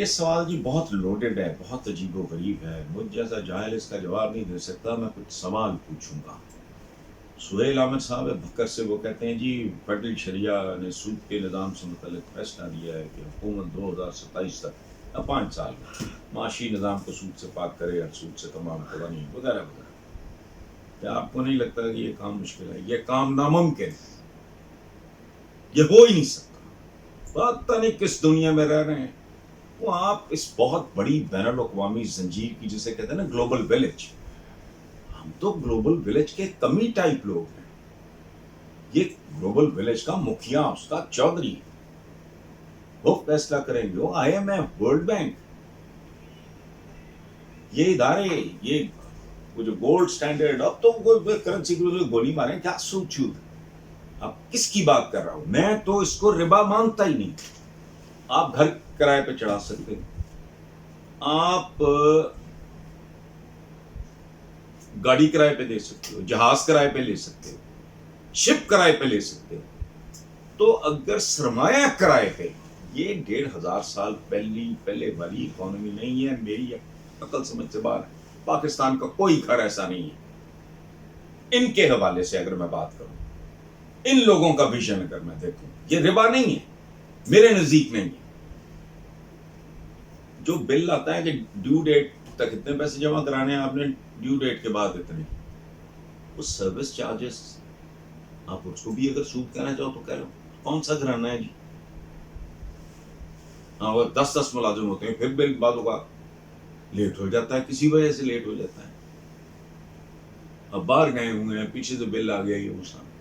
سوال جی بہت لوڈڈ ہے، بہت عجیب و غریب ہے، مجھ جیسا جاہل اس کا جواب نہیں دے سکتا، میں کچھ سوال پوچھوں گا۔ سہیل احمد صاحب بھکر سے، وہ کہتے ہیں جی فیڈرل شریعہ نے سود کے نظام سے متعلق فیصلہ دیا ہے کہ حکومت 2027 تک یا 5 سال میں معاشی نظام کو سود سے پاک کرے اور سود سے تمام قوانین وغیرہ وغیرہ۔ کیا آپ کو نہیں لگتا کہ یہ کام مشکل ہے؟ یہ کام ناممکن ہے، یہ ہو ہی نہیں سکتا۔ پتہ نہیں کس دنیا میں رہ رہے ہیں وہ آپ، اس بہت بڑی بین الاقوامی زنجیر کی، جسے کہتے ہیں نا گلوبل ولیج۔ ہم تو گلوبل ولیج کے کمی ٹائپ لوگ ہیں۔ یہ گلوبل ولیج کا مکھیا، اس کا چودھری، وہ فیصلہ کریں گے، وہ I M F, world bank, یہ ادارے، یہ وہ جو گولڈ سٹینڈرڈ، اب تو کوئی کرنسی کی گولی ماریں، کیا سوچو؟ اب کس کی بات کر رہا ہوں میں؟ تو اس کو ربا مانتا ہی نہیں۔ آپ گھر کرائے پہ چڑھا سکتے ہیں، آپ گاڑی کرائے پہ دے سکتے ہو، جہاز کرائے پہ لے سکتے ہو، شپ کرائے پہ لے سکتے ہو۔ تو اگر سرمایہ کرائے پہ، یہ 1500 سال پہلے والی اکانومی نہیں ہے، میری عقل سمجھ سے باہر ہے۔ پاکستان کا کوئی گھر ایسا نہیں ہے۔ ان کے حوالے سے اگر میں بات کروں، ان لوگوں کا ویژن اگر میں دیکھوں، یہ ربا نہیں ہے، میرے نزدیک نہیں ہے۔ جو بل آتا ہے کہ ڈیو ڈیٹ تک اتنے پیسے جمع کرانے ہیں آپ نے، ڈیو ڈیٹ کے بعد اتنے، وہ سروس چارجز، آپ اس کو بھی اگر سود کہنا چاہو تو کہہ لو، کون سا گھرانا ہے جی؟ ہاں، وہ 10 ملازم ہوتے ہیں، پھر بل بعدوں کا لیٹ ہو جاتا ہے، کسی وجہ سے لیٹ ہو جاتا ہے۔ اب باہر گئے ہوئے ہیں، پیچھے سے بل آ گیا، یہ وہ سامنے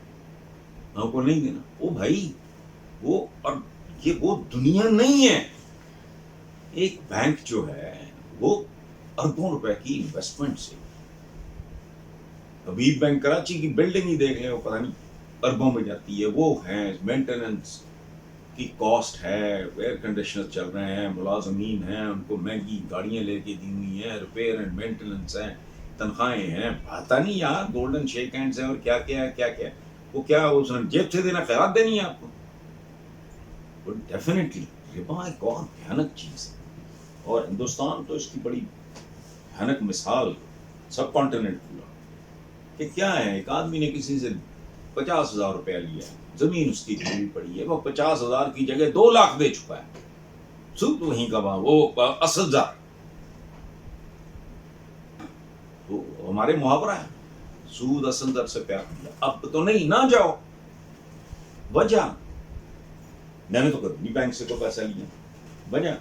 آپ کو نہیں دینا۔ او بھائی، وہ اور یہ وہ دنیا نہیں ہے۔ ایک بینک جو ہے وہ اربوں روپے کی انویسٹمنٹ سے، حبیب بینک کراچی کی بلڈنگ ہی دیکھ لیں، وہ پتہ نہیں اربوں میں جاتی ہے۔ وہ ہیں مینٹیننس کی کاسٹ ہے، ایئر کنڈیشنر چل رہے ہیں، ملازمین ہیں، ان کو مہنگی گاڑیاں لے کے دی ہوئی ہیں، ریپیئر اینڈ مینٹیننس ہیں، تنخواہیں ہیں، پتہ نہیں یار گولڈن شیک ہینڈز ہیں، اور کیا کیا ہے، کیا کیا ہے۔ وہ کیا اس نے جیب سے دینا، خیرات دینی ہے آپ کو؟ ڈیفینیٹلی ربا ایک اور بھیانک چیز ہے، اور ہندوستان تو اس کی بڑی بھیانک مثال، سب کانٹیننٹ پورا، کہ کیا ہے، ایک آدمی نے کسی سے 50,000 روپیہ لیا ہے، زمین اس کی گروی پڑی ہے، وہ 50,000 کی جگہ 2 لاکھ دے چکا ہے، سود وہیں کا وہاں، وہ اصل زار۔ تو ہمارے محاورہ ہے، سود اصل زر سے پیار کیا، اب تو نہیں، نہ جاؤ۔ وجہ، میں نے تو کبھی بینک سے تو پیسہ لیا، وجہ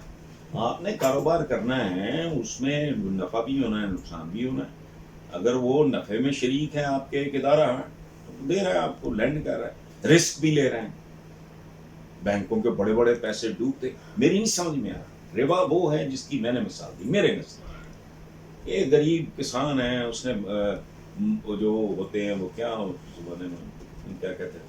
آپ نے کاروبار کرنا ہے، اس میں نفع بھی ہونا ہے، نقصان بھی ہونا ہے۔ اگر وہ نفع میں شریک ہے آپ کے ایک ادارہ ہے، تو دے رہا ہے آپ کو، لینڈ کر رہا ہے، رسک بھی لے رہے ہیں۔ بینکوں کے بڑے بڑے پیسے ڈوبتے، میری نہیں سمجھ میں آ رہا۔ ربا وہ ہے جس کی میں نے مثال دی میرے نزدیک۔ ایک غریب کسان ہے، اس نے وہ جو ہوتے ہیں، وہ کیا زمانے میں کیا کہتے ہیں،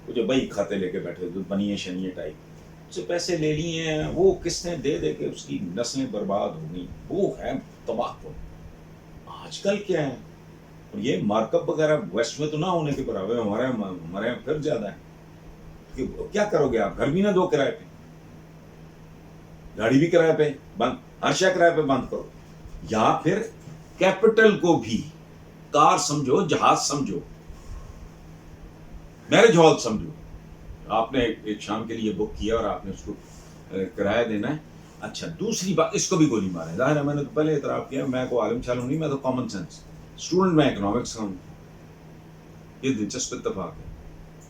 وہ جو بئی کھاتے لے کے بیٹھے، جو بنیے شنیے ٹائپ سے پیسے لے لیے ہیں، وہ کس نے دے دے کے اس کی نسلیں برباد ہو گئی، وہ ہے تباہ کن۔ آج کل کیا ہے، اور یہ مارک اپ وغیرہ ویسٹ میں تو نہ ہونے کے برابر، ہمارے یہاں پھر زیادہ ہے۔ کہ کیا کرو گے آپ؟ گھر بھی نہ دو کرائے پہ، گاڑی بھی کرائے پہ بند، ہر شے کرائے پہ بند کرو، یا پھر کیپٹل کو بھی کار سمجھو، جہاز سمجھو، میرج ہال سمجھو۔ آپ نے ایک شام کے لیے بک کیا اور آپ نے اس کو کرایہ دینا ہے۔ اچھا، دوسری بات، اس کو بھی گولی مارے، ظاہر ہے میں نے تو پہلے اعتراف کیا، میں کوئی عالم شالم نہیں، میں تو کامن سینس اسٹوڈنٹ، میں اکنامکس کا ہوں، یہ دلچسپ اتفاق ہے،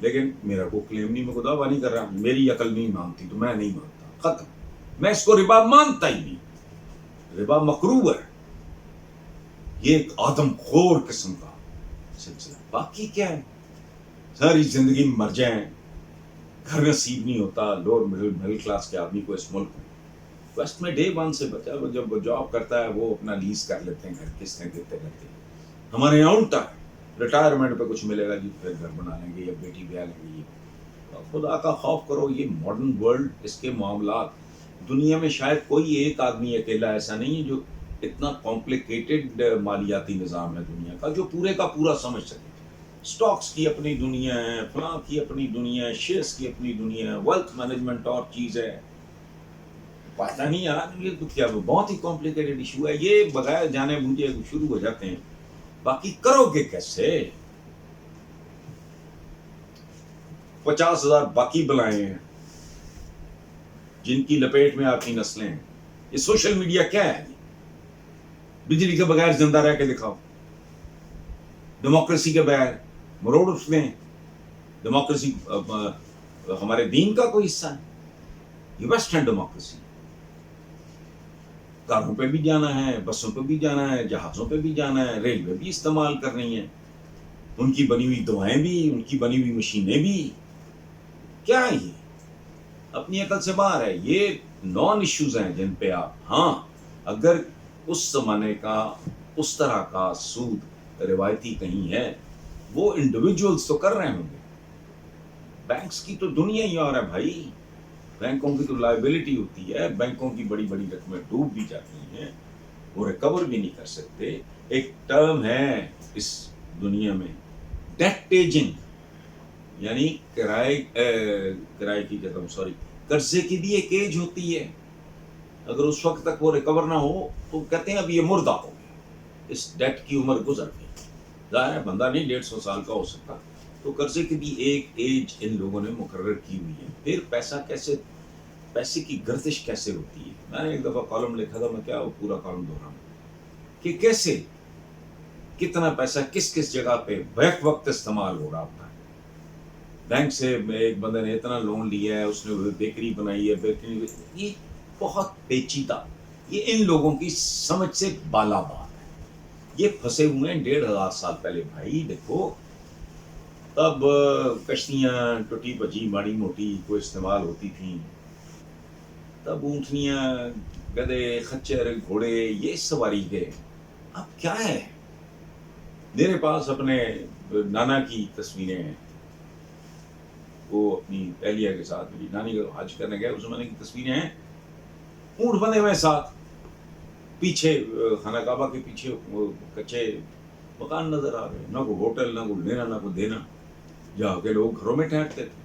لیکن میرا کوئی کلیم نہیں، میں کو دعویٰ نہیں کر رہا، میری عقل نہیں مانتی تو میں نہیں مانتا، ختم۔ میں اس کو ربا مانتا ہی نہیں، ربا مکروہ ہے، یہ ایک آدم خور قسم کا سلسلہ۔ باقی کیا ہے، ساری زندگی مر جائیں، گھر نصیب نہیں ہوتا لوور مڈل کلاس کے آدمی کو اس ملک میں۔ ویسٹ میں ڈے 1 سے بچا، وہ جب جاب کرتا ہے وہ اپنا لیز کر لیتے ہیں، گھر قسطیں دیتے رہتے ہیں۔ ہمارے یہاں الٹا ہے، ریٹائرمنٹ پہ کچھ ملے گا جی، پھر گھر بنا لیں گے یا بیٹی بیاہ لیں گے۔ یہ خدا کا خوف کرو، یہ ماڈرن ورلڈ، اس کے معاملات، دنیا میں شاید کوئی ایک آدمی اکیلا ایسا نہیں ہے جو اتنا کمپلیکیٹڈ مالیاتی نظام ہے دنیا کا، جو پورے کا پورا سمجھ سکے۔ سٹاکس کی اپنی دنیا ہے، فلاں کی اپنی دنیا ہے، شیئرز کی اپنی دنیا ہے، ویلتھ مینجمنٹ اور چیز ہے۔ پتہ نہیں یار، یہ تو کیا بہت ہی کمپلیکیٹڈ ایشو ہے یہ، بغیر جانے بوجھے شروع ہو جاتے ہیں، باقی کرو گے کیسے؟ 50,000 باقی بلائے ہیں جن کی لپیٹ میں آپ کی نسلیں ہیں. یہ سوشل میڈیا کیا ہے؟ بجلی کے بغیر زندہ رہ کے دکھاؤ، ڈیموکریسی کے بغیر مروڑ اٹھتے ہیں. ڈیموکریسی ہمارے دین کا کوئی حصہ ہے؟ یہ ویسٹرن ڈیموکریسی. کاروں پہ بھی جانا ہے، بسوں پہ بھی جانا ہے، جہازوں پہ بھی جانا ہے، ریلوے بھی استعمال کرنی ہے، ان کی بنی ہوئی دوائیں بھی، ان کی بنی ہوئی مشینیں بھی. کیا ہے یہ؟ اپنی عقل سے باہر ہے. یہ نان ایشوز ہیں جن پہ آپ، ہاں اگر اس زمانے کا اس طرح کا سود روایتی کہیں ہے، وہ انڈیویجولز تو کر رہے ہوں گے. بینکس کی تو دنیا ہی اور ہے بھائی. بینکوں کی تو لائبلٹی ہوتی ہے، بینکوں کی بڑی بڑی رقمیں ڈوب بھی جاتی ہیں، وہ ریکور بھی نہیں کر سکتے. ایک ٹرم ہے اس دنیا میں ڈیٹیجنگ، یعنی کرائے کی جگہ قرضے کی بھی ایک ایج ہوتی ہے. اگر اس وقت تک وہ ریکور نہ ہو تو کہتے ہیں اب یہ مردہ ہو گیا، اس ڈیٹ کی عمر گزر گئی. ظاہر ہے بندہ نہیں 150 سال کا ہو سکتا، تو قرضے کی بھی ایک ایج ان لوگوں نے مقرر کی ہوئی ہے. پھر پیسے کی گردش کیسے ہوتی ہے؟ میں نے ایک دفعہ کالم لکھا تھا، میں کیا وہ پورا کالم دہراؤں کہ کیسے کتنا پیسہ کس کس جگہ پہ بیک وقت استعمال ہو رہا ہوتا ہے. بینک سے ایک بندے نے اتنا لون لیا ہے، اس نے بیکری بنائی ہے، بیکری، یہ بہت پیچیدہ، یہ ان لوگوں کی سمجھ سے بالا بات ہے. یہ پھنسے ہوئے ہیں 1,500 سال پہلے. بھائی دیکھو تب کشتیاں ٹوٹی بجی ماڑی موٹی کو استعمال ہوتی تھیں، تب اونٹنیاں، گدے، خچر، گھوڑے یہ سواری گئے. اب کیا ہے؟ میرے پاس اپنے نانا کی تصویریں ہیں، وہ اپنی اہلیہ کے ساتھ میری نانی کا حج کرنے گئے، اس زمانے کی تصویریں ہیں. اونٹ بنے ہوئے ساتھ، پیچھے خانہ کعبہ کے پیچھے کچے مکان نظر آ رہے، نہ کوئی ہوٹل، نہ کوئی لینا، نہ کوئی دینا. جا کے لوگ گھروں میں ٹھہرتے تھے،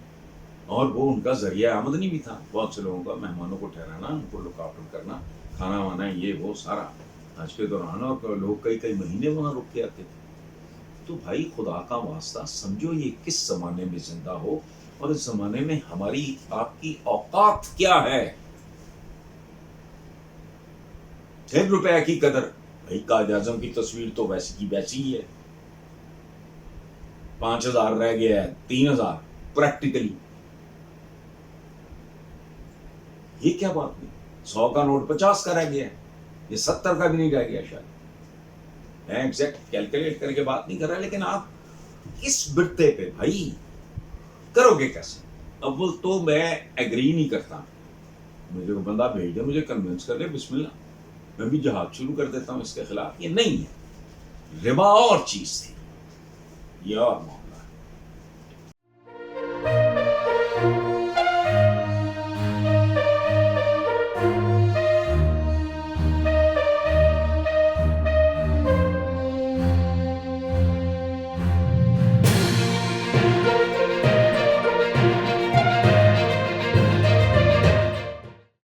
اور وہ ان کا ذریعہ آمدنی بھی تھا. بہت سے لوگوں کا مہمانوں کو ٹھہرانا، ان کو لک آفٹر کرنا، کھانا وانا، یہ وہ سارا حج کے دوران. اور لوگ کئی مہینے وہاں رک کے آتے تھے. تو بھائی خدا کا واسطہ سمجھو یہ کس زمانے میں زندہ ہو، اور اس زمانے میں ہماری آپ کی اوقات کیا ہے. 1 روپے کی قدر. بھائی قائد اعظم کی تصویر تو ویسی کی ویسی ہی ہے. 5,000 رہ گیا ہے 3,000 پریکٹیکلی. یہ کیا بات نہیں؟ 100 کا نوٹ 50 کا رہ گیا ہے، یہ 70 کا بھی نہیں رہ گیا شاید. میں ایگزیکٹ کیلکولیٹ کر کے بات نہیں کر رہا، لیکن آپ اس برتے پہ بھائی کرو گے کیسے؟ اول تو میں ایگری نہیں کرتا، مجھے وہ بندہ بھیج دے، مجھے کنونس کر دے، بسم اللہ، میں بھی جہاد شروع کر دیتا ہوں اس کے خلاف. یہ نہیں ہے. ربا اور چیز تھی، یہ اور